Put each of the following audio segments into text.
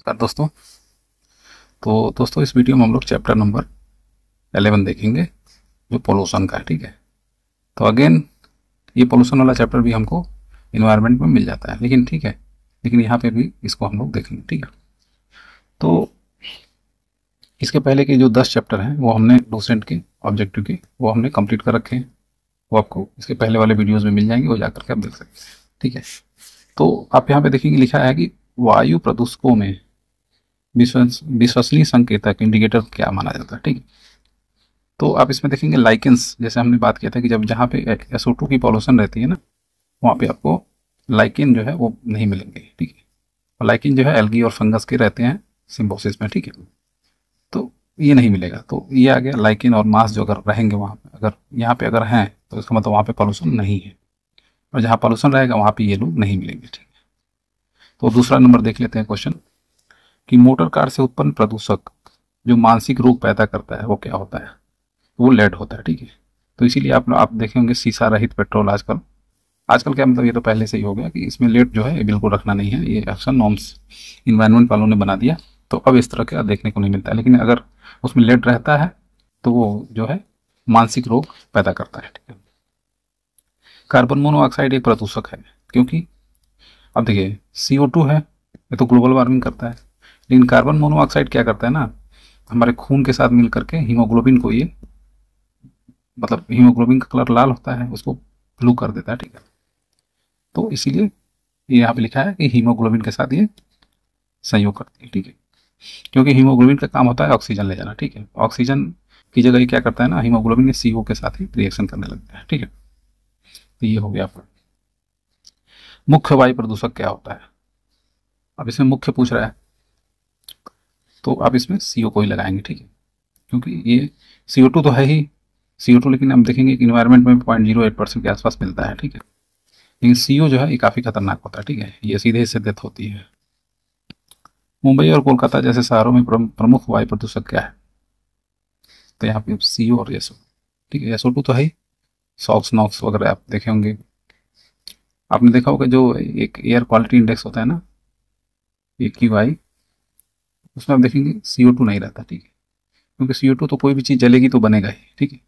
नमस्कार दोस्तों। तो दोस्तों इस वीडियो में हम लोग चैप्टर नंबर 11 देखेंगे जो पोल्यूशन का है। ठीक है, तो अगेन ये पोल्यूशन वाला चैप्टर भी हमको इन्वायरमेंट में मिल जाता है, लेकिन ठीक है, लेकिन यहाँ पे भी इसको हम लोग देखेंगे। ठीक है, तो इसके पहले के जो 10 चैप्टर हैं वो हमने डोसेंट के ऑब्जेक्टिव के वो हमने कंप्लीट कर रखे हैं। वो आपको इसके पहले वाले वीडियोज़ में मिल जाएंगे, वो जाकर के आप देख सकते हैं। ठीक है, तो आप यहाँ पे देखेंगे लिखा है कि वायु प्रदूषकों में विश्वसनीय संकेतक इंडिकेटर क्या माना जाता है। ठीक है, तो आप इसमें देखेंगे लाइकेंस, जैसे हमने बात किया था कि जब जहाँ पे SO2 की पॉल्यूशन रहती है ना, वहाँ पे आपको लाइकेन जो है वो नहीं मिलेंगे। ठीक है, और लाइकेन जो है एल्गी और फंगस के रहते हैं सिम्बोसिस में। ठीक है, तो ये नहीं मिलेगा। तो ये आ गया लाइकेन और मास जो अगर रहेंगे वहाँ पे, अगर यहाँ पे अगर हैं तो इसका मतलब वहाँ पे पॉल्यूशन नहीं है, और जहाँ पॉल्यूशन रहेगा वहाँ पे ये लोग नहीं मिलेंगे। ठीक है, तो दूसरा नंबर देख लेते हैं क्वेश्चन कि मोटर कार से उत्पन्न प्रदूषक जो मानसिक रोग पैदा करता है वो क्या होता है। वो लेड होता है। ठीक है, तो इसीलिए आप देखेंगे शीशा रहित पेट्रोल आजकल आजकल क्या मतलब, ये तो पहले से ही हो गया कि इसमें लेड जो है ये बिल्कुल रखना नहीं है। ये एक्शन नॉर्म्स इन्वायरमेंट वालों ने बना दिया, तो अब इस तरह का देखने को नहीं मिलता है। लेकिन अगर उसमें लेड रहता है तो वो जो है मानसिक रोग पैदा करता है। ठीक है, कार्बन मोनोऑक्साइड एक प्रदूषक है, क्योंकि अब देखिए CO2 है, ये तो ग्लोबल वार्मिंग करता है, लेकिन कार्बन मोनोऑक्साइड क्या करता है ना, हमारे खून के साथ मिल करके हीमोग्लोबिन को ये मतलब हीमोग्लोबिन का कलर लाल होता है, उसको ब्लू कर देता है। ठीक है, तो इसीलिए ये यहाँ पे लिखा है कि हीमोग्लोबिन के साथ ये संयोग करती है। ठीक है, क्योंकि हीमोग्लोबिन का काम होता है ऑक्सीजन ले जाना। ठीक है, ऑक्सीजन की जगह ये क्या करता है ना, हीमोग्लोबिन के CO के साथ ही रिएक्शन करने लगता है। ठीक है, तो ये हो गया आपका मुख्य वायु प्रदूषक क्या होता है। अब इसमें मुख्य पूछ रहा है तो आप इसमें CO को ही लगाएंगे। ठीक है, क्योंकि ये CO2 तो है ही CO2, लेकिन हम देखेंगे कि इन्वायरमेंट में 0.08% के आसपास मिलता है। ठीक है, लेकिन CO जो है ये काफ़ी खतरनाक होता है। ठीक है, ये सीधे इससे डेथ होती है। मुंबई और कोलकाता जैसे शहरों में प्रमुख वायु प्रदूषक क्या है, तो यहाँ पे CO और SO। ठीक है, SO2 तो है ही, सॉक्स नॉक्स वगैरह आप देखे होंगे। आपने देखा होगा जो एक एयर क्वालिटी इंडेक्स होता है ना, AQI, उसमें आप देखेंगे CO2 नहीं रहता। ठीक है, क्योंकि CO2 तो कोई भी चीज़ जलेगी तो बनेगा ही। ठीक है,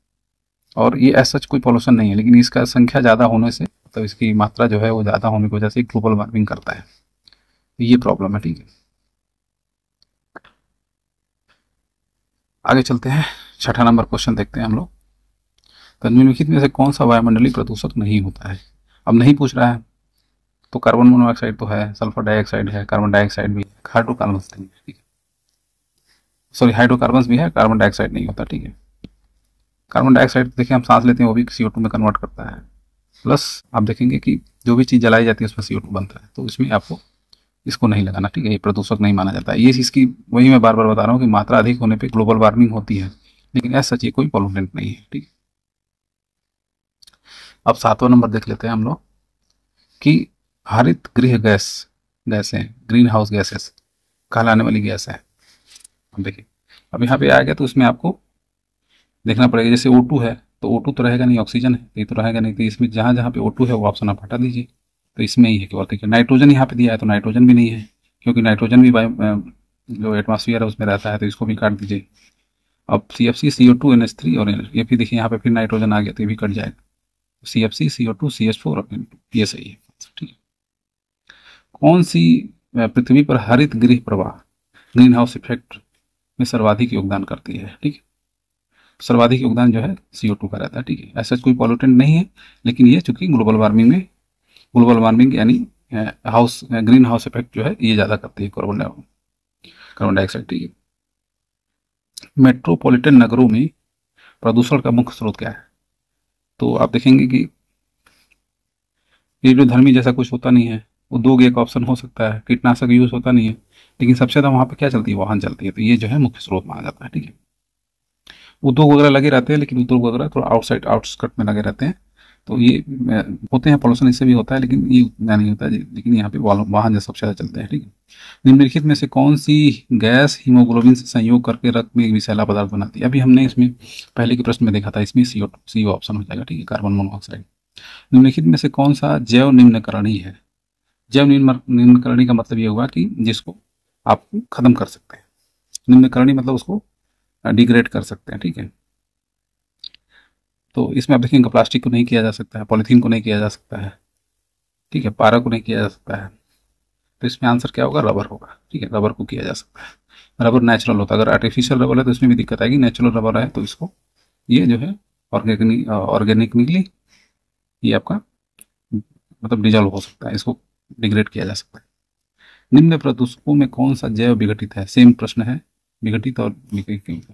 और ये ऐसा कोई पॉल्यूशन नहीं है, लेकिन इसका संख्या ज़्यादा होने से, तो इसकी मात्रा जो है वो ज़्यादा होने की वजह से ग्लोबल वार्मिंग करता है। तो ये प्रॉब्लम है। ठीक है, आगे चलते हैं, छठा नंबर क्वेश्चन देखते हैं हम लोग। तो निम्नलिखित में से कौन सा वायुमंडलीय प्रदूषक नहीं होता है। अब नहीं पूछ रहा है, तो कार्बन मोनोऑक्साइड तो है, सल्फर डाइऑक्साइड है, कार्बन डाइऑक्साइड भी है, हाइड्रोकार्बन नहीं है। ठीक है, सॉरी हाइड्रोकार्बन भी है, कार्बन डाइऑक्साइड नहीं होता। ठीक है, कार्बन डाइऑक्साइड देखिए हम सांस लेते हैं, वो भी CO2 में कन्वर्ट करता है। प्लस आप देखेंगे कि जो भी चीज़ जलाई जाती है उसमें CO2 बनता है, तो इसमें आपको इसको नहीं लगाना। ठीक है, ये प्रदूषक नहीं माना जाता है। ये चीज़ की वही मैं बार बार बता रहा हूँ कि मात्रा अधिक होने पे ग्लोबल वार्मिंग होती है, लेकिन ऐसा सच ये कोई पॉल्यूटेंट नहीं है। ठीक है, अब 7वां नंबर देख लेते हैं हम लोग कि हरित गृह गैसें ग्रीन हाउस गैसेस कहलाने वाली गैस है। अब देखिए, अब यहाँ पे आ गया तो इसमें आपको देखना पड़ेगा, जैसे O2 है तो O2 तो रहेगा नहीं, ऑक्सीजन है तो ये तो रहेगा नहीं, तो इसमें जहाँ जहाँ पे O2 है वो ऑप्शन आप हटा दीजिए। तो इसमें ही है केवल। देखिए नाइट्रोजन यहाँ पे दिया है तो नाइट्रोजन भी नहीं है, क्योंकि नाइट्रोजन भी जो एटमॉस्फेयर है उसमें रहता है, तो इसको भी काट दीजिए। अब CFC CO2 NH3 और ये भी देखिए यहाँ पे फिर नाइट्रोजन आ गया तो ये भी कट जाएगा। CFC CO2 CH4 और NH2, ये सही है। ठीक है, कौन सी पृथ्वी पर हरित गृह प्रवाह ग्रीन हाउस इफेक्ट में सर्वाधिक योगदान करती है। ठीक है, सर्वाधिक योगदान जो है CO2 का रहता है। ठीक है, ऐसा कोई पॉल्यूटेंट नहीं है, लेकिन ये चूंकि ग्लोबल वार्मिंग यानी हाउस ग्रीन हाउस इफेक्ट जो है ये ज़्यादा करती है कार्बन डाइऑक्साइड। ठीक है, मेट्रोपॉलिटन नगरों में प्रदूषण का मुख्य स्रोत क्या है, तो आप देखेंगे कि ये जो धर्मी जैसा कुछ होता नहीं है, उद्योग एक ऑप्शन हो सकता है, कीटनाशक यूज होता नहीं है, लेकिन सबसे ज़्यादा वहाँ पे क्या चलती है, वाहन चलती है, तो ये जो है मुख्य स्रोत माना जाता है। ठीक है, उद्योग वगैरह लगे रहते हैं, लेकिन उद्योग वगैरह थोड़ा आउटस्कर्ट में लगे रहते हैं, तो ये होते हैं, पॉल्यूशन इससे भी होता है, लेकिन ये उतना नहीं होता है। लेकिन यहाँ पे वाहन जो सबसे ज़्यादा चलते हैं। ठीक है, निम्नलिखित में से कौन सी गैस हीमोग्लोबिन से संयोग करके रक्त में एक विषैला पदार्थ बनाती है। अभी हमने इसमें पहले के प्रश्न में देखा था, इसमें CO ऑप्शन हो जाएगा। ठीक है, कार्बन मोनोऑक्साइड। निम्नलिखित में से कौन सा जैव निम्नकरणीय है। जैव निम्नकरणीय का मतलब ये हुआ कि जिसको आप खत्म कर सकते हैं। निम्नकरणीय मतलब उसको डिग्रेड कर सकते हैं, ठीक है। तो इसमें आप देखेंगे प्लास्टिक को नहीं किया जा सकता है, पॉलीथीन को नहीं किया जा सकता है, ठीक है, पारा को नहीं किया जा सकता है। तो इसमें आंसर क्या होगा, रबर होगा, ठीक है, रबर को किया जा सकता है। रबर नेचुरल होता है, अगर आर्टिफिशियल रबर है तो इसमें भी दिक्कत आएगी, नेचुरल रबर है तो इसको ये जो है ऑर्गेनिकली ये आपका मतलब डिजॉल्व हो सकता है, इसको डिग्रेड किया जा सकता है। निम्न प्रदूषकों में कौन सा जैव विघटित है, सेम प्रश्न है, विघटित और विघटित,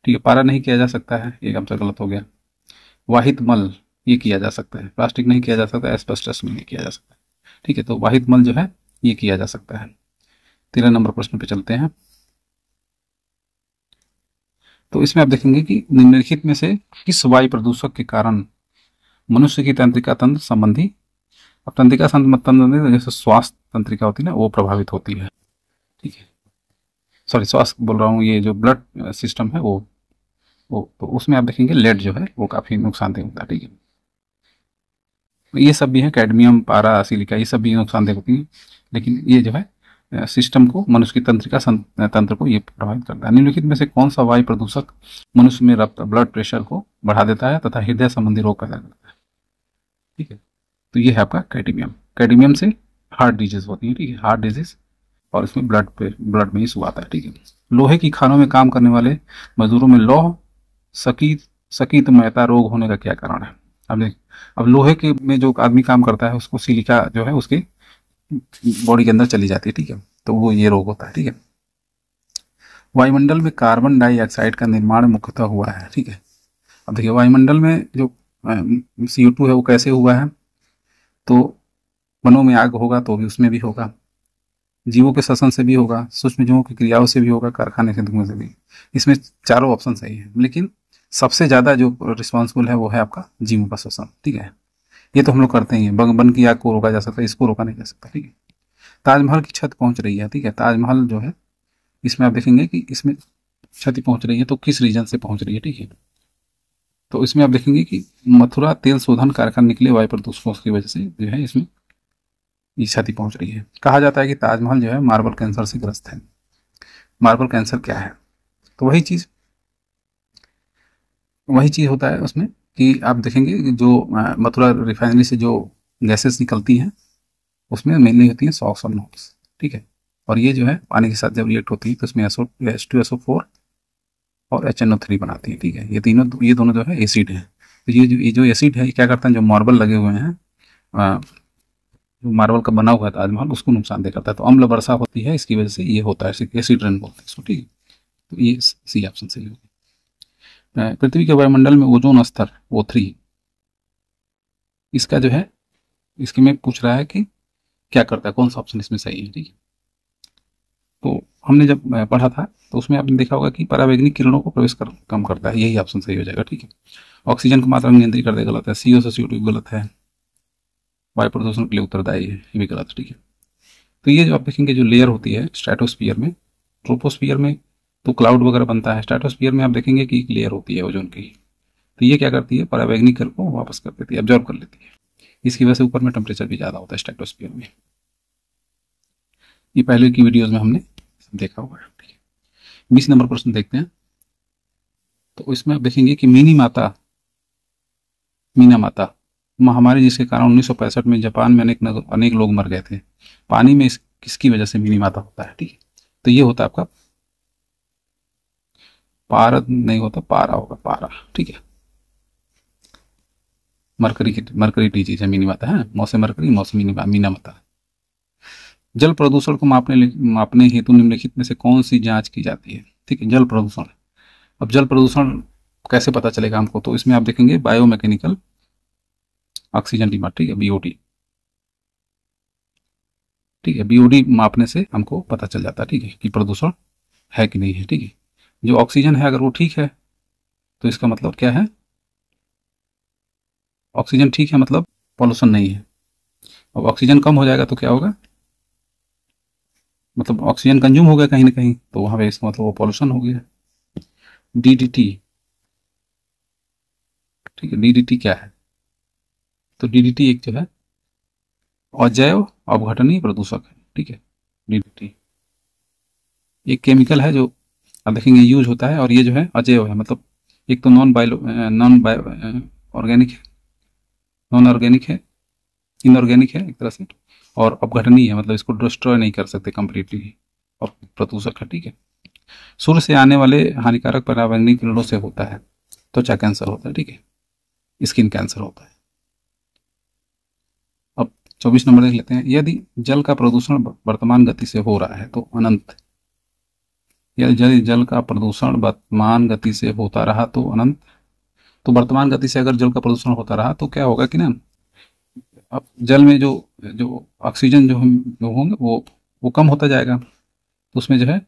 ठीक है। पारा नहीं किया जा सकता है, ये आंसर गलत हो गया। वाहित मल ये किया जा सकता है, प्लास्टिक नहीं किया जा सकता, एस्बेस्टस में नहीं किया जा सकता, ठीक है। तो वाहित मल जो है ये किया जा सकता है। 13 नंबर प्रश्न पे चलते हैं। तो इसमें आप देखेंगे कि निम्नलिखित में से किस वायु प्रदूषक के कारण मनुष्य की तंत्रिका तंत्र संबंधी, अब तंत्रिका तंत्र जैसे स्वास्थ्य तंत्रिका होती है ना वो प्रभावित होती है, ठीक है। सॉरी स्वास्थ्य बोल रहा हूँ, ये जो ब्लड सिस्टम है वो तो उसमें आप देखेंगे लेड जो है वो काफी नुकसानदेह होता है, ठीक है। ये सब भी है, कैडमियम, पारा, सिलिका, ये सब भी नुकसानदेह होती है, लेकिन ये जो है सिस्टम को, मनुष्य की तंत्रिका तंत्र को ये प्रभावित करता है। निम्नलिखित में से कौन सा वायु प्रदूषक मनुष्य में रक्त ब्लड प्रेशर को बढ़ा देता है तथा हृदय संबंधी रोग पैदा करता है, ठीक है। तो ये है आपका कैडमियम। कैडमियम से हार्ट डिजीज होती है, ठीक है, हार्ट डिजीज, और इसमें ब्लड में इशू आता है, ठीक है। लोहे की खानों में काम करने वाले मजदूरों में लौह सकीतमयता रोग होने का क्या कारण है। अब देख, अब लोहे के में जो आदमी काम करता है उसको सिलिका जो है उसके बॉडी के अंदर चली जाती है, ठीक है, तो वो ये रोग होता है, ठीक है। वायुमंडल में कार्बन डाइऑक्साइड का निर्माण मुख्यतः हुआ है, ठीक है। अब देखिए वायुमंडल में जो CO2 है वो कैसे हुआ है, तो वनों में आग होगा तो भी उसमें भी होगा, जीवों के श्वसन से भी होगा, सूक्ष्म जीवों की क्रियाओं से भी होगा, कारखाने से धुएं से भी। इसमें चारों ऑप्शन सही है, लेकिन सबसे ज्यादा जो रिस्पॉन्सिबल है वो है आपका जीवों का श्वसन, ठीक है। ये तो हम लोग करते ही हैं, बन की आग को रोका जा सकता है, इसको रोका नहीं जा सकता, ठीक है। ताजमहल की छत पहुंच रही है, ठीक है, ताजमहल जो है इसमें आप देखेंगे कि इसमें क्षति पहुंच रही है, तो किस रीजन से पहुंच रही है, ठीक है। तो इसमें आप देखेंगे कि मथुरा तेल शोधन कारखाना निकले वायु प्रदूषकों की वजह से जो है इसमें ये क्षति पहुंच रही है। कहा जाता है कि ताजमहल जो है मार्बल कैंसर से ग्रस्त है। मार्बल कैंसर क्या है, तो वही चीज होता है उसमें कि आप देखेंगे जो मथुरा रिफाइनरी से जो गैसेस निकलती हैं उसमें मेनली होती हैं सॉक्स और नॉक्स, ठीक है। और ये जो है पानी के साथ जब रिएक्ट होती है तो इसमें H2SO4 और HNO3 बनाती है, ठीक है। ये दोनों जो है एसिड है। तो ये जो एसिड है ये क्या करता है, जो मार्बल लगे हुए हैं, जो मार्बल का बना हुआ है ताजमहल, उसको नुकसान दे करता है। तो अम्ल वर्षा होती है, इसकी वजह से ये होता है, एसिड रेन बोलते हैं इसको, ठीक है। तो ये सी ऑप्शन सही होगा। पृथ्वी के वायुमंडल में ओजोन स्तर O3, इसका जो है इसके में पूछ रहा है कि क्या करता है, कौन सा ऑप्शन इसमें सही है, ठीक है। तो हमने जब पढ़ा था तो उसमें आपने देखा होगा कि परावैंगनिक किरणों को कम करता है, यही ऑप्शन सही हो जाएगा, ठीक है। ऑक्सीजन की मात्रा नियंत्रित करता है, गलत है। CO से CO2 गलत है। वायु प्रदूषण के लिए उत्तरदायी है, ये भी गलत है, ठीक है। तो ये जो आप देखेंगे जो लेयर होती है स्ट्रेटोस्फियर में, ट्रोपोस्फियर में तो क्लाउड वगैरह बनता है, स्ट्रेटोस्फियर में आप देखेंगे कि एक लेयर होती है ओजोन की। तो ये क्या करती है, परावैंगनिक किरण को वापस कर देती है, एब्जॉर्ब कर लेती है। इसकी वजह से ऊपर में टेम्परेचर भी ज़्यादा होता है स्ट्रेटोस्फियर में। ये पहले की वीडियोज में हमने देखा हुआ है, ठीक है। 20 नंबर प्रश्न देखते हैं। तो इसमें आप देखेंगे कि मीना माता महामारी जिसके कारण 1965 में जापान में अनेक लोग मर गए थे, पानी में किसकी वजह से मिनी माता होता है, ठीक है। तो ये होता है आपका पारद नहीं होता, पारा होगा, पारा, ठीक है। मरकरी डिजीज है मिनी माता है, मौसम मरकरी, मौसम मीना माता। जल प्रदूषण को मापने हेतु निम्नलिखित में से कौन सी जांच की जाती है, ठीक है। जल प्रदूषण, अब जल प्रदूषण कैसे पता चलेगा हमको, तो इसमें आप देखेंगे बायोमैकेनिकल ऑक्सीजन डिमांड, ठीक है, BOD, ठीक है। BOD मापने से हमको पता चल जाता है, ठीक है, कि प्रदूषण है कि नहीं है, ठीक है। जो ऑक्सीजन है अगर वो ठीक है तो इसका मतलब क्या है, ऑक्सीजन ठीक है मतलब पॉल्यूशन नहीं है। अब ऑक्सीजन कम हो जाएगा तो क्या होगा, मतलब ऑक्सीजन कंज्यूम हो गया कहीं ना कहीं, तो वहां पे इसका मतलब वो पॉल्यूशन हो गया। DDT, ठीक है, DDT क्या है, तो DDT एक जो है अजैव अपघटनीय प्रदूषक है, ठीक है, DDT। एक केमिकल है जो आप देखेंगे यूज होता है, और ये जो है अजैव है, मतलब एक तो नॉन बायो ऑर्गेनिक है, नॉन ऑर्गेनिक है, इनऑर्गेनिक है एक तरह से, और अपघटनीय है, मतलब इसको डिस्ट्रॉय नहीं कर सकते कंप्लीटली, और प्रदूषक है। ठीक है। सूर्य से आने वाले हानिकारक पराबैंगनी किरणों से होता है त्वचा कैंसर होता है। ठीक है, स्किन कैंसर होता है। अब 24 नंबर देख लेते हैं। यदि जल का प्रदूषण वर्तमान गति से हो रहा है तो अनंत, यदि जल का प्रदूषण वर्तमान गति से होता रहा तो अनंत, तो वर्तमान गति से अगर जल का प्रदूषण होता रहा तो क्या होगा कि ना, अब जल में जो जो ऑक्सीजन जो होंगे वो कम होता जाएगा, तो उसमें जो है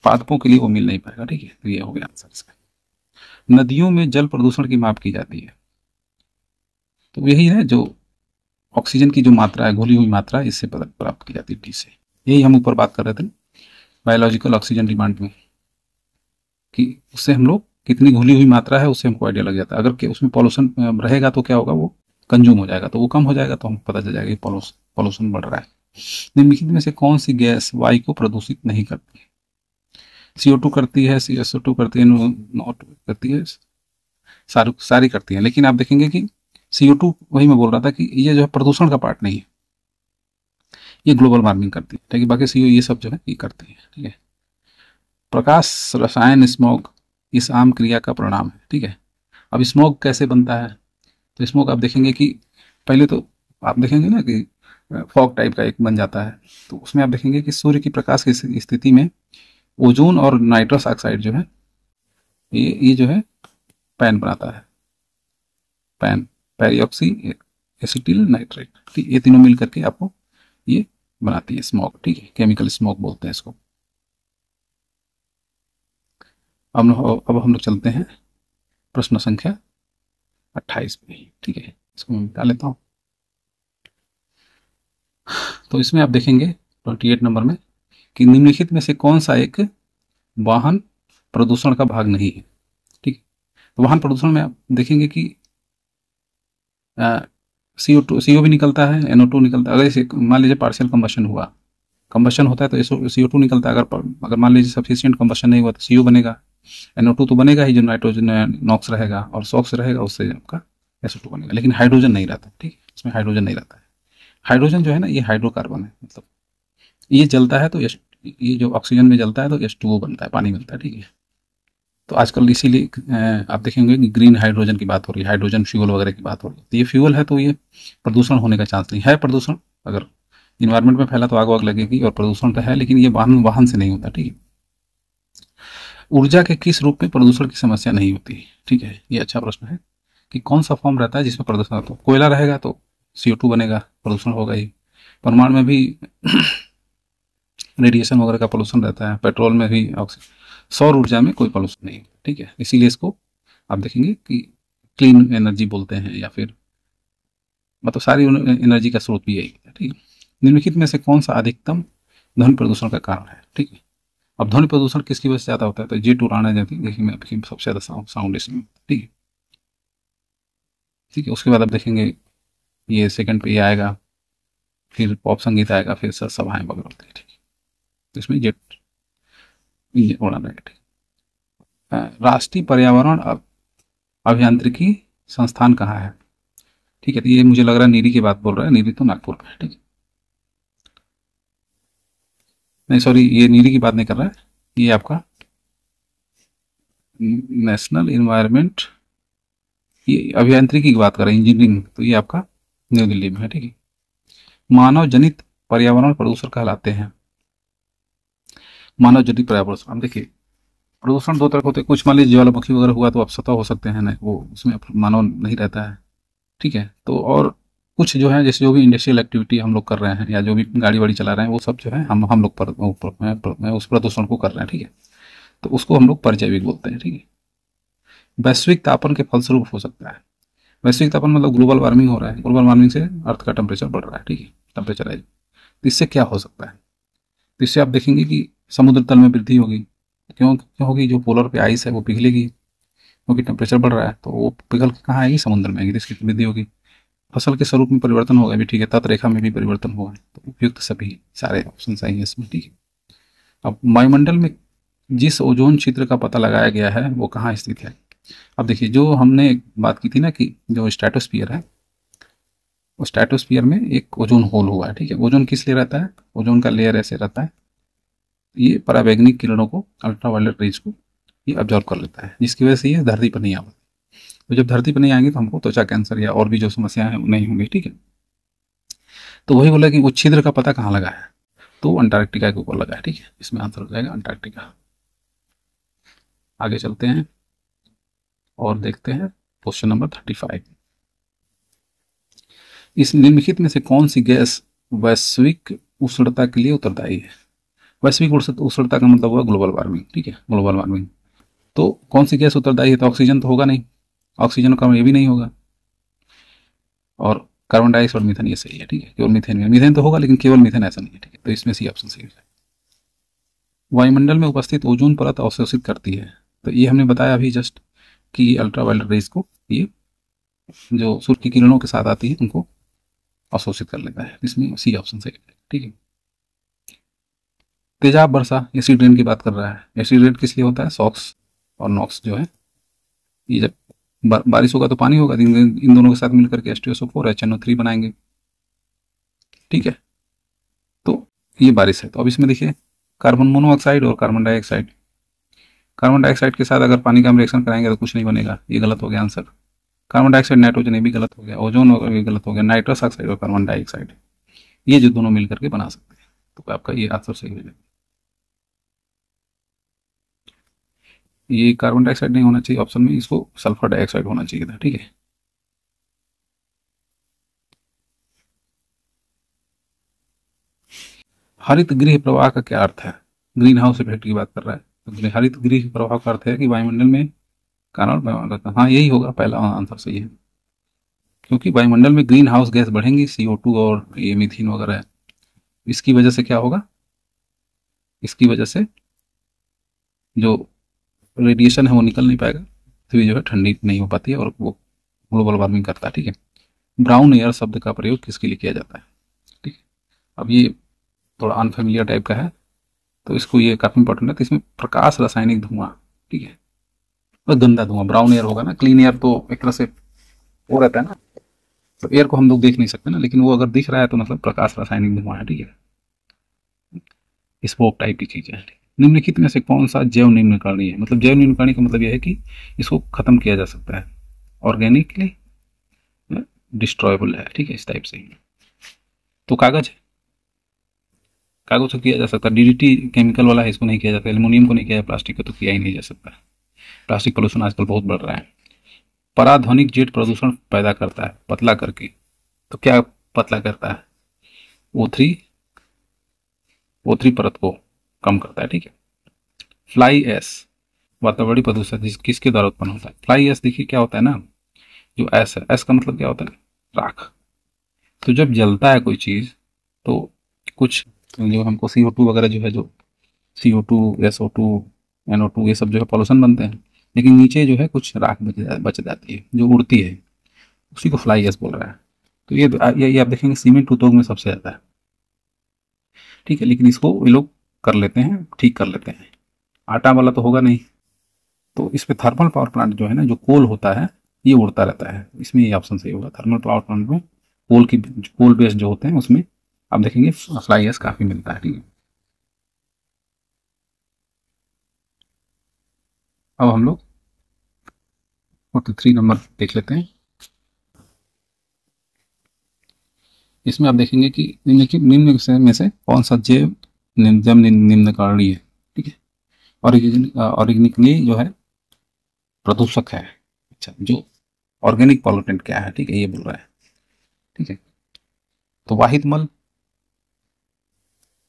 पादपों के लिए वो मिल नहीं पाएगा। ठीक है, तो ये हो गया आंसर इसका। नदियों में जल प्रदूषण की माप की जाती है, तो यही है जो ऑक्सीजन की जो मात्रा है, घुली हुई मात्रा, इससे प्राप्त की जाती है टी से। यही हम ऊपर बात कर रहे थे बायोलॉजिकल ऑक्सीजन डिमांड में, कि उससे हम लोग कितनी घुली हुई मात्रा है उससे हमको आइडिया लग जाता है। अगर के उसमें पॉल्यूशन रहेगा तो क्या होगा, वो कंज्यूम हो जाएगा, तो वो कम हो जाएगा तो हमको पता चल जाएगा कि पॉल्यूशन बढ़ रहा है। निम्नलिखित में से कौन सी गैस वायु को प्रदूषित नहीं करती? CO2 करती है, SO2 करती है, नॉट करती है, सारी करती है। लेकिन आप देखेंगे कि CO2, वही मैं बोल रहा था कि ये जो है प्रदूषण का पार्ट नहीं है, ये ग्लोबल वार्मिंग करती है। ठीक है, बाकी CO ये सब जो है ये करती है। ठीक है। प्रकाश रसायन स्मोग इस आम क्रिया का परिणाम है। ठीक है। अब स्मोग कैसे बनता है, तो स्मोग आप देखेंगे कि पहले तो आप देखेंगे ना कि फॉग टाइप का एक बन जाता है, तो उसमें आप देखेंगे कि सूर्य की प्रकाश की स्थिति में ओजोन और नाइट्रस ऑक्साइड जो है ये जो है पैन बनाता है, पैन, पेरिऑक्सी एसिटिल नाइट्रेट। ठीक, ये तीनों मिल करके आपको ये बनाती है स्मोक। ठीक है, केमिकल स्मोक बोलते हैं इसको। अब हम लोग चलते हैं प्रश्न संख्या 28 पे। ठीक है, इसको मैं मिटा लेता हूँ। तो इसमें आप देखेंगे 28 नंबर में कि निम्नलिखित में से कौन सा एक वाहन प्रदूषण का भाग नहीं है। ठीक है, तो वाहन प्रदूषण में आप देखेंगे कि CO भी निकलता है, NO2 निकलता है। अगर इसे मान लीजिए पार्शियल कंबशन हुआ, कंबशन होता है तो CO2 निकलता है। अगर मान लीजिए सफिशिएंट कंबशन नहीं हुआ तो CO बनेगा, NO2 तो बनेगा ही, जो नाइट्रोजन नॉक्स रहेगा, और सॉक्स रहेगा, उससे आपका SO2 बनेगा। लेकिन हाइड्रोजन नहीं रहता। ठीक है, इसमें हाइड्रोजन नहीं रहता है। हाइड्रोजन जो है ना, ये हाइड्रोकार्बन है, मतलब ये जलता है तो ये जो ऑक्सीजन में जलता है तो H2O बनता है, पानी बनता है। ठीक है, तो आजकल इसीलिए आप देखेंगे कि ग्रीन हाइड्रोजन की बात हो रही है, हाइड्रोजन फ्यूल वगैरह की बात हो रही है। तो ये फ्यूल है तो ये प्रदूषण होने का चांस नहीं है। प्रदूषण अगर इन्वायरमेंट में फैला तो आग वाग लगेगी, और प्रदूषण तो है, लेकिन ये वाहन वाहन से नहीं होता। ठीक है। ऊर्जा के किस रूप में प्रदूषण की समस्या नहीं होती? ठीक है, ये अच्छा प्रश्न है कि कौन सा फॉर्म रहता है जिसमें प्रदूषण होता है। कोयला रहेगा तो CO2 बनेगा, प्रदूषण होगा ही। परमाणु में भी रेडिएशन वगैरह का पोल्यूशन रहता है, पेट्रोल में भी ऑक्सीजन। सौर ऊर्जा में कोई पोल्यूशन नहीं। ठीक है, इसीलिए इसको आप देखेंगे कि क्लीन एनर्जी बोलते हैं, या फिर मतलब सारी एनर्जी का स्रोत भी यही है। ठीक है। निम्नलिखित में से कौन सा अधिकतम ध्वनि प्रदूषण का कारण है? ठीक है, अब ध्वनि प्रदूषण किसकी वजह से ज्यादा होता है, तो जेट उड़ाने जाती है, देखिए सबसे ज्यादा साउंड इसमें। ठीक है। ठीक है, उसके बाद आप देखेंगे ये सेकंड पे ये आएगा, फिर पॉप संगीत आएगा, फिर सभाएं वगैरह होती है। ठीक है, तो इसमें जेट उड़ाना है। ठीक है। राष्ट्रीय पर्यावरण अभियांत्रिकी संस्थान कहाँ है? ठीक है, तो ये मुझे लग रहा है नीरी की बात बोल रहा है। नीरी तो नागपुर में है। ठीक है, नहीं सॉरी, ये नीरी की बात नहीं कर रहा है, ये आपका नेशनल इन्वायरमेंट, ये अभियांत्रिकी की बात कर रहे हैं, इंजीनियरिंग, तो ये आपका न्यू दिल्ली में है। ठीक है। मानव जनित पर्यावरण प्रदूषण कहलाते हैं। मानव जनित पर्यावरण, अब देखिए प्रदूषण दो तरह के होते हैं। कुछ मान लीजिए ज्वालामुखी वगैरह हुआ तो आप सतह हो सकते हैं ना, वो उसमें मानव नहीं रहता है। ठीक है, तो और कुछ जो है जैसे जो भी इंडस्ट्रियल एक्टिविटी हम लोग कर रहे हैं, या जो भी गाड़ी वाड़ी चला रहे हैं, वो सब जो है हम लोग उस प्रदूषण को कर रहे हैं। ठीक है, तो उसको हम लोग परजैविक बोलते हैं। ठीक है। वैश्विक तापन के फलस्वरूप हो सकता है। वैश्विक तापन मतलब ग्लोबल वार्मिंग हो रहा है, ग्लोबल वार्मिंग से अर्थ का टेम्परेचर बढ़ रहा है। ठीक है, टेम्परेचर राइज, तो इससे क्या हो सकता है? तो इससे आप देखेंगे कि समुद्र तल में वृद्धि होगी। क्यों होगी? जो पोलर पे आइस है वो पिघलेगी, क्योंकि टेम्परेचर बढ़ रहा है, तो वो पिघल के कहाँ आएगी? समुद्र में आएगी, तो इसकी वृद्धि होगी। फसल के स्वरूप में परिवर्तन होगा भी। ठीक है, तत्रेखा में भी परिवर्तन होगा। तो उपयुक्त सभी सारे ऑप्शन सही है इसमें। ठीक है, अब वायुमंडल में जिस ओजोन छिद्र का पता लगाया गया है वो कहाँ स्थित है। अब देखिए, जो हमने बात की थी ना कि जो स्ट्रेटोस्फियर है, उस स्ट्रेटोस्फियर में एक ओजोन होल हुआ है। ठीक है, ओजोन किस लिए रहता है? ओजोन का लेयर ऐसे रहता है, ये पराबैंगनी किरणों को, अल्ट्रावायलेट रेज को ये ऑब्जर्व कर लेता है, जिसकी वजह से ये धरती पर नहीं आ पाती। तो जब धरती पर नहीं आएंगे तो हमको त्वचा कैंसर या और भी जो समस्याएं हैं वो नहीं होंगी। ठीक है, तो वही बोला कि वो छिद्र का पता कहाँ लगा है, तो अंटार्कटिका के ऊपर लगा है। ठीक है, इसमें आंसर हो जाएगा अंटार्कटिका। आगे चलते हैं और देखते हैं क्वेश्चन नंबर 35। इस निम्नलिखित में से कौन सी गैस वैश्विक उष्णता के लिए उत्तरदायी है? वैश्विक उष्णता का मतलब हुआ ग्लोबल वार्मिंग। ठीक है, ग्लोबल वार्मिंग। तो कौन सी गैस उत्तरदायी है? तो ऑक्सीजन तो होगा नहीं, ऑक्सीजन का ये भी नहीं होगा, और कार्बन डाइऑक्साइड और मीथेन ये सही है। ठीक है, केवल मीथेन में, मीथेन तो होगा लेकिन केवल मीथेन ऐसा नहीं है। ठीक है, तो इसमें सी ऑप्शन सही है। वायुमंडल में उपस्थित ओजोन परत अवशोषित करती है, तो ये हमने बताया अभी जस्ट कि अल्ट्रावायलेट रेज को ये जो सूर्य की किरणों के साथ आती है उनको अवशोषित कर लेता है। इसमें सी ऑप्शन सही है। ठीक है, तेजाब वर्षा, एसिड रेन की बात कर रहा है। एसिड रेन किस लिए होता है? सॉक्स और नॉक्स जो है, ये जब बारिश होगा तो पानी होगा, इन दोनों के साथ मिलकर के H2SO4 HNO3 बनाएंगे। ठीक है, तो ये बारिश है। तो अब इसमें देखिए, कार्बन मोनोऑक्साइड और कार्बन डाइऑक्साइड, कार्बन डाइऑक्साइड के साथ अगर पानी का हम रिएक्शन कराएंगे तो कुछ नहीं बनेगा, ये गलत हो गया आंसर। कार्बन डाइऑक्साइड नाइट्रोजन, ये भी गलत हो गया। ओजोन ये गलत हो गया। नाइट्रस ऑक्साइड और कार्बन डाइऑक्साइड, ये जो दोनों मिलकर के बना सकते हैं, तो आपका ये आंसर सही हो जाएगा। ये कार्बन डाइऑक्साइड नहीं होना चाहिए ऑप्शन में, इसको सल्फर डाइऑक्साइड होना चाहिए था। ठीक है, हरित गृह प्रवाह का क्या अर्थ है? ग्रीन हाउस इफेक्ट की बात कर रहा है। तो हरित गृह प्रवाह का अर्थ है कि वायुमंडल में कार्बन व्यवहार करता है। हाँ, यही होगा, पहला आंसर सही है, क्योंकि वायुमंडल में ग्रीन हाउस गैस बढ़ेंगी, CO2 और ये मीथेन वगैरह। इसकी वजह से क्या होगा? इसकी वजह से जो रेडिएशन है वो निकल नहीं पाएगा, तो ये जो है ठंडी नहीं हो पाती है और वो ग्लोबल वार्मिंग करता है। ठीक है, ब्राउन एयर शब्द का प्रयोग किसके लिए किया जाता है? ठीक है, अब ये थोड़ा अनफेमिलियर टाइप का है, तो इसको ये काफी इंपॉर्टेंट है। तो इसमें प्रकाश रासायनिक धुआं, ठीक है, और गंदा धुआं ब्राउन एयर होगा ना। क्लीन एयर तो एक तरह से वो रहता है ना, तो एयर को हम लोग देख नहीं सकते ना, लेकिन वो अगर दिख रहा है तो मतलब प्रकाश रासायनिक धुआं है। ठीक है, स्मोक टाइप की चीज है। निम्नलिखित में से कौन सा जैव निम्नकरणीय है? मतलब जैव निम्नकरणीय का मतलब यह है कि इसको खत्म किया जा सकता है, ऑर्गेनिकली डिस्ट्रॉयबल है। ठीक है, इस टाइप से। तो कागज है, कागज को किया जा सकता है। DDT केमिकल वाला है, इसको नहीं किया जाता। एल्युमिनियम को नहीं किया, प्लास्टिक को तो किया ही नहीं जा सकता। प्लास्टिक पोल्यूशन आजकल बहुत बढ़ रहा है। पराध्वनिक जेट प्रदूषण पैदा करता है पतला करके, तो क्या पतला करता है? O3 परत को कम करता है। ठीक है, फ्लाई एश वातावरणीय प्रदूषण किसके द्वारा उत्पन्न होता है? फ्लाई एश देखिए क्या होता है ना, जो एश है, एश का मतलब क्या होता है? राख। तो जब जलता है कोई चीज तो कुछ जो हमको CO2 वगैरह जो है, जो CO2 SO2 NO2 ये सब जो है पॉल्यूशन बनते हैं, लेकिन नीचे जो है कुछ राख बच जाती है जो उड़ती है, उसी को फ्लाई एश बोल रहा है। तो ये आप देखेंगे सीमेंट उद्योग में सबसे ज्यादा है। ठीक है, लेकिन इसको ये लोग कर लेते हैं, ठीक कर लेते हैं। आटा वाला तो होगा नहीं, तो इस पे थर्मल पावर प्लांट जो है ना, जो कोल होता है ये उड़ता रहता है। इसमें ये ऑप्शन सही होगा। थर्मल पावर प्लांट में कोल बेस्ड जो होते हैं उसमें आप देखेंगे फ्लाई एश काफी मिलता है। ठीक है, अब हम लोग 43 नंबर देख लेते हैं। इसमें आप देखेंगे कि निम्न में से कौन सा जैव निम्नकरणीय है। ठीक है, ऑर्गेनिकली जो है प्रदूषक है। अच्छा, जो ऑर्गेनिक पॉल्यूटेंट क्या है? ठीक है, ये बोल रहा है। ठीक है, तो वाहित मल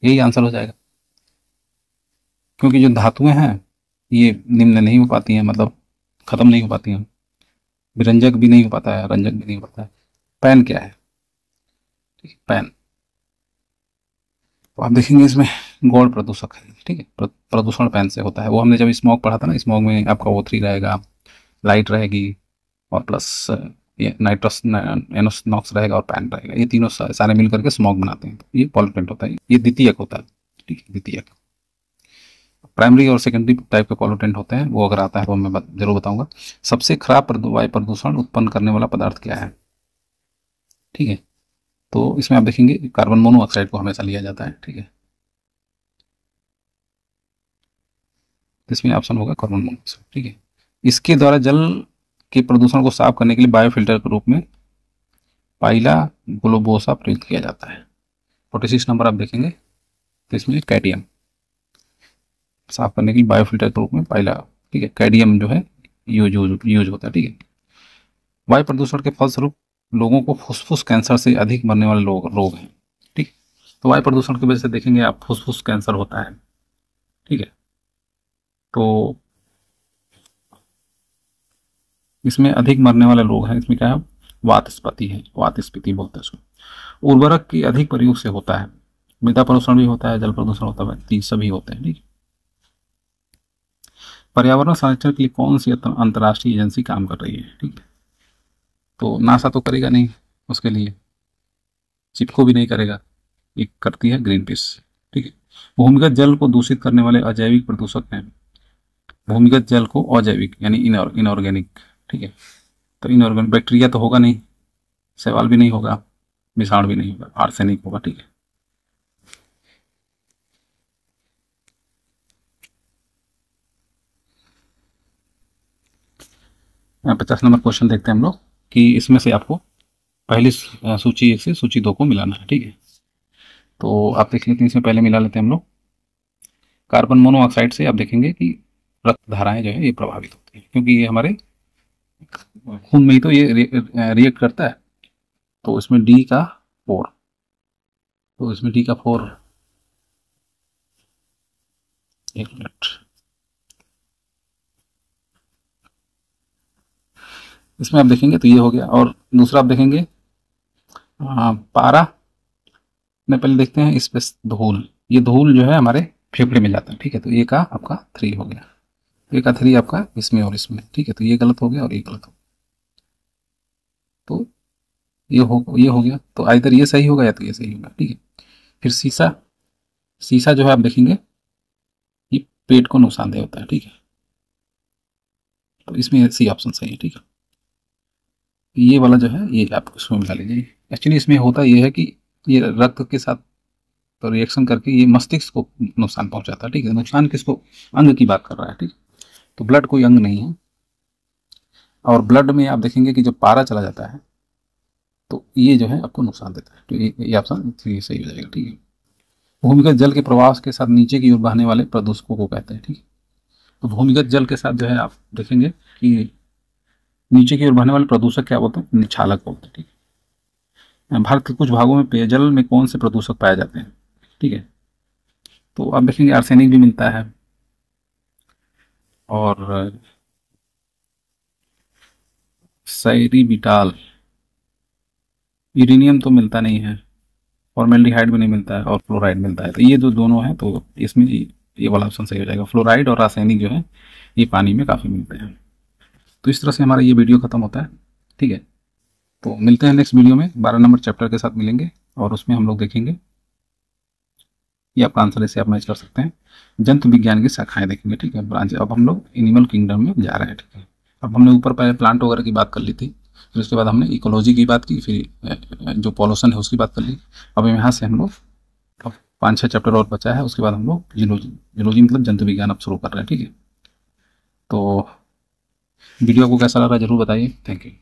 यही आंसर हो जाएगा, क्योंकि जो धातुएं हैं ये निम्न नहीं हो पाती हैं, मतलब खत्म नहीं हो पाती हैं। विरंजक भी नहीं हो पाता है, रंजक भी नहीं हो पाता है। पैन क्या है? ठीक है, पैन। तो आप देखेंगे इसमें गौण प्रदूषक है। ठीक है, प्रदूषण पैन से होता है। वो हमने जब स्मोक पढ़ा था ना, स्मोक में आपका O3 रहेगा, लाइट रहेगी, और प्लस ये नाइट्रस नॉक्स रहेगा और पैन रहेगा। ये तीनों सारे मिल करके स्मोक बनाते हैं। ये पॉल्यूटेंट होता है, ये द्वितीयक होता है। ठीक है, द्वितीयक। प्राइमरी और सेकेंडरी टाइप के पॉल्यूटेंट होते हैं, वो अगर आता है तो मैं जरूर बताऊंगा। सबसे खराब वायु प्रदूषण उत्पन्न करने वाला पदार्थ क्या है, ठीक है। तो इसमें आप देखेंगे कार्बन मोनोऑक्साइड को हमेशा लिया जाता है, ठीक है। इसमें ऑप्शन होगा कार्बन मोनोऑक्साइड, ठीक है। इसके द्वारा जल के प्रदूषण को साफ करने के लिए बायोफिल्टर के रूप में पाइला ग्लोबोसा प्रयोग किया जाता है। 46 नंबर आप देखेंगे तो इसमें कैडियम साफ करने के लिए बायोफिल्टर के रूप में पाइला, ठीक है, कैडियम जो है यूज होता है, ठीक है। वायु प्रदूषण के फलस्वरूप लोगों को फुसफुस कैंसर से अधिक मरने वाले रोग हैं, ठीक। तो वायु प्रदूषण की वजह से देखेंगे आप फुसफुस कैंसर होता है, ठीक है। तो इसमें अधिक मरने वाले लोग हैं, इसमें क्या है, वातस्पति है, वातस्पति बोलते हैं उसको। उर्वरक की अधिक प्रयोग से होता है, मृदा प्रदूषण भी होता है, जल प्रदूषण होता है, सभी होते हैं, ठीक। पर्यावरण संरक्षण के लिए कौन सी अंतर्राष्ट्रीय एजेंसी काम कर रही है, ठीक है। तो नासा तो करेगा नहीं, उसके लिए चिपको भी नहीं करेगा, एक करती है ग्रीन पीस, ठीक है। भूमिगत जल को दूषित करने वाले अजैविक प्रदूषक हैं, भूमिगत जल को अजैविक यानी इनऑर्गेनिक, ठीक है। तो इनऑर्गेनिक बैक्टीरिया तो होगा नहीं, शैवाल भी नहीं होगा, विषाणु भी नहीं होगा, आर्सेनिक होगा, ठीक है। 50 नंबर क्वेश्चन देखते हैं हम लोग कि इसमें से आपको पहली सूची 1 से सूची 2 को मिलाना है, ठीक है। तो आप देख लेते हैं, इसमें पहले मिला लेते हैं हम लोग। कार्बन मोनोऑक्साइड से आप देखेंगे कि रक्त धाराएं जो है ये प्रभावित होती है, क्योंकि ये हमारे खून में ही तो ये रिएक्ट करता है। तो इसमें डी का 4, तो इसमें डी का 4, एक मिनट, इसमें आप देखेंगे तो ये हो गया। और दूसरा आप देखेंगे पारा में पहले देखते हैं, इस पे धूल, ये धूल जो है हमारे फेफड़े में जाता है, ठीक है। तो ये का आपका 3 हो गया, ये का 3 आपका इसमें और इसमें, ठीक है। तो ये गलत हो गया और ये गलत हो गया, तो ये हो गया। तो इधर ये सही होगा या तो ये सही होगा, ठीक है। फिर शीशा, शीशा जो है आप देखेंगे ये पेट को नुकसानदेह होता है, ठीक है। तो इसमें सी ऑप्शन सही है, ठीक है। ये वाला जो है ये आप उसमें मिला लीजिए। एक्चुअली इसमें होता ये है कि ये रक्त के साथ तो रिएक्शन करके ये मस्तिष्क को नुकसान पहुंचाता है, ठीक है। नुकसान किसको, अंग की बात कर रहा है, ठीक। तो ब्लड कोई अंग नहीं है। और ब्लड में आप देखेंगे कि जब पारा चला जाता है तो ये जो है आपको नुकसान देता है, तो ये ऑप्शन सही हो जाएगा, ठीक है। भूमिगत जल के प्रवाह के साथ नीचे की ओर बहने वाले प्रदूषकों को कहते हैं, ठीक है। तो भूमिगत जल के साथ जो है आप देखेंगे कि नीचे की ओर बहने वाले प्रदूषक क्या बोलते हैं, निक्षालक बोलते हैं, ठीक है। भारत के कुछ भागों में पेयजल में कौन से प्रदूषक पाए जाते हैं, ठीक है। तो आप देखेंगे आर्सेनिक भी मिलता है और सैरीबिटाल, यूरेनियम तो मिलता नहीं है, फॉर्मेल्डिहाइड भी नहीं मिलता है और फ्लोराइड मिलता है। तो ये जो दोनों हैं तो इसमें ये वाला ऑप्शन सही हो जाएगा। फ्लोराइड और रासायनिक जो है ये पानी में काफ़ी मिलते हैं। तो इस तरह से हमारा ये वीडियो खत्म होता है, ठीक है। तो मिलते हैं नेक्स्ट वीडियो में, 12 नंबर चैप्टर के साथ मिलेंगे और उसमें हम लोग देखेंगे, ये आपका आंसर ऐसे आप मैच कर सकते हैं। जंतु विज्ञान की शाखाएं देखेंगे, ठीक है, ब्रांच। अब हम लोग एनिमल किंगडम में जा रहे हैं, ठीक है। अब हमने ऊपर पहले प्लांट वगैरह की बात कर ली थी, फिर उसके बाद हमने इकोलॉजी की बात की, फिर जो पॉल्यूशन है उसकी बात कर ली। अब यहाँ से हम लोग अब 5-6 चैप्टर और बचा है, उसके बाद हम लोग जियोलॉजी मतलब जंतु विज्ञान अब शुरू कर रहे हैं, ठीक है। तो वीडियो को कैसा लग रहा है जरूर बताइए। Thank you.